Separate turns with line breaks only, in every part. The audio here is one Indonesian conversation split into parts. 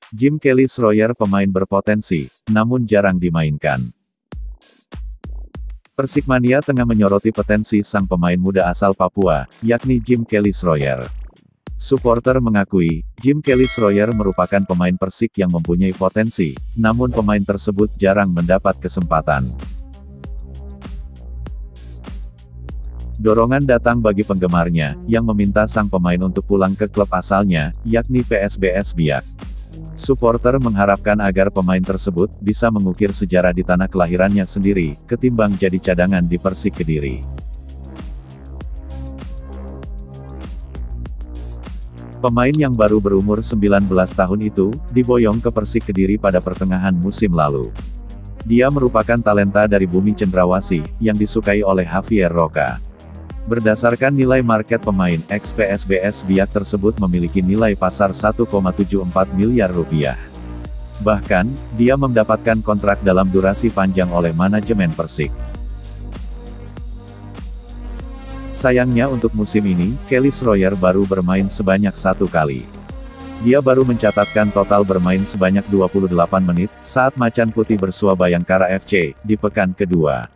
Jim Kelly Schroyer pemain berpotensi, namun jarang dimainkan. Persikmania tengah menyoroti potensi sang pemain muda asal Papua, yakni Jim Kelly Schroyer. Suporter mengakui, Jim Kelly Schroyer merupakan pemain Persik yang mempunyai potensi, namun pemain tersebut jarang mendapat kesempatan. Dorongan datang bagi penggemarnya, yang meminta sang pemain untuk pulang ke klub asalnya, yakni PSBS Biak. Suporter mengharapkan agar pemain tersebut bisa mengukir sejarah di tanah kelahirannya sendiri, ketimbang jadi cadangan di Persik Kediri. Pemain yang baru berumur 19 tahun itu, diboyong ke Persik Kediri pada pertengahan musim lalu. Dia merupakan talenta dari Bumi Cendrawasih, yang disukai oleh Javier Roca. Berdasarkan nilai market pemain, ex-PSBS Biak tersebut memiliki nilai pasar 1,74 miliar rupiah. Bahkan, dia mendapatkan kontrak dalam durasi panjang oleh manajemen Persik. Sayangnya untuk musim ini, Kelly Schroyer baru bermain sebanyak 1 kali. Dia baru mencatatkan total bermain sebanyak 28 menit, saat Macan Putih bersua Bayangkara FC, di pekan kedua.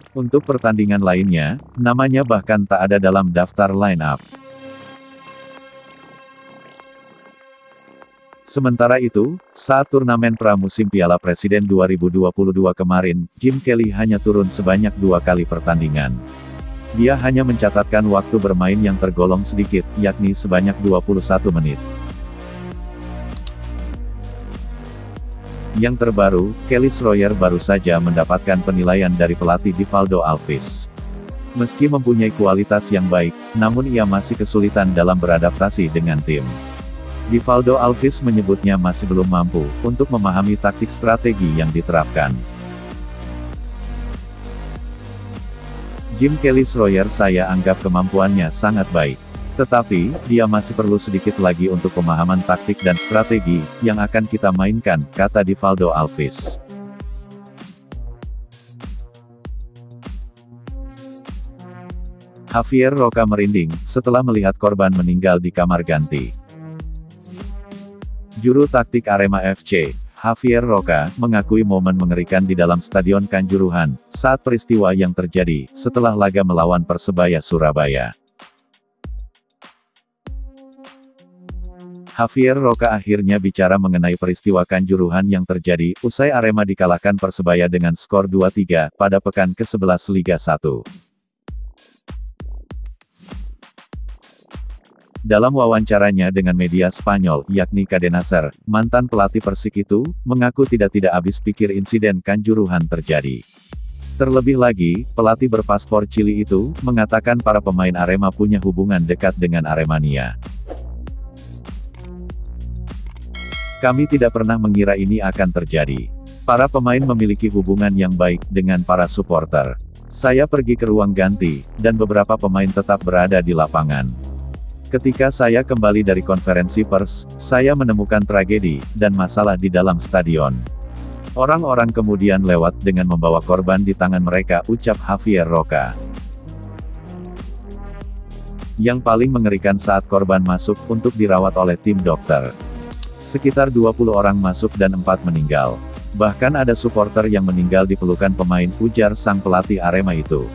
Untuk pertandingan lainnya, namanya bahkan tak ada dalam daftar line-up. Sementara itu, saat turnamen pramusim Piala Presiden 2022 kemarin, Jim Kelly hanya turun sebanyak 2 kali pertandingan. Dia hanya mencatatkan waktu bermain yang tergolong sedikit, yakni sebanyak 21 menit. Yang terbaru, Kelly Schroyer baru saja mendapatkan penilaian dari pelatih Divaldo Alves. Meski mempunyai kualitas yang baik, namun ia masih kesulitan dalam beradaptasi dengan tim. Divaldo Alves menyebutnya masih belum mampu untuk memahami taktik strategi yang diterapkan. Jim Kelly Schroyer saya anggap kemampuannya sangat baik. Tetapi, dia masih perlu sedikit lagi untuk pemahaman taktik dan strategi, yang akan kita mainkan, kata Divaldo Alves. Javier Roca merinding, setelah melihat korban meninggal di kamar ganti. Juru taktik Arema FC, Javier Roca, mengakui momen mengerikan di dalam Stadion Kanjuruhan, saat peristiwa yang terjadi, setelah laga melawan Persebaya Surabaya. Javier Roca akhirnya bicara mengenai peristiwa Kanjuruhan yang terjadi, usai Arema dikalahkan Persebaya dengan skor 2-3, pada pekan ke-11 Liga 1. Dalam wawancaranya dengan media Spanyol, yakni Cadena Ser, mantan pelatih Persik itu, mengaku tidak habis pikir insiden Kanjuruhan terjadi. Terlebih lagi, pelatih berpaspor Chili itu, mengatakan para pemain Arema punya hubungan dekat dengan Aremania. Kami tidak pernah mengira ini akan terjadi. Para pemain memiliki hubungan yang baik dengan para supporter. Saya pergi ke ruang ganti, dan beberapa pemain tetap berada di lapangan. Ketika saya kembali dari konferensi pers, saya menemukan tragedi, dan masalah di dalam stadion. Orang-orang kemudian lewat dengan membawa korban di tangan mereka, ucap Javier Roca. Yang paling mengerikan saat korban masuk untuk dirawat oleh tim dokter. Sekitar 20 orang masuk dan 4 meninggal. Bahkan ada suporter yang meninggal di pelukan pemain, ujar sang pelatih Arema itu.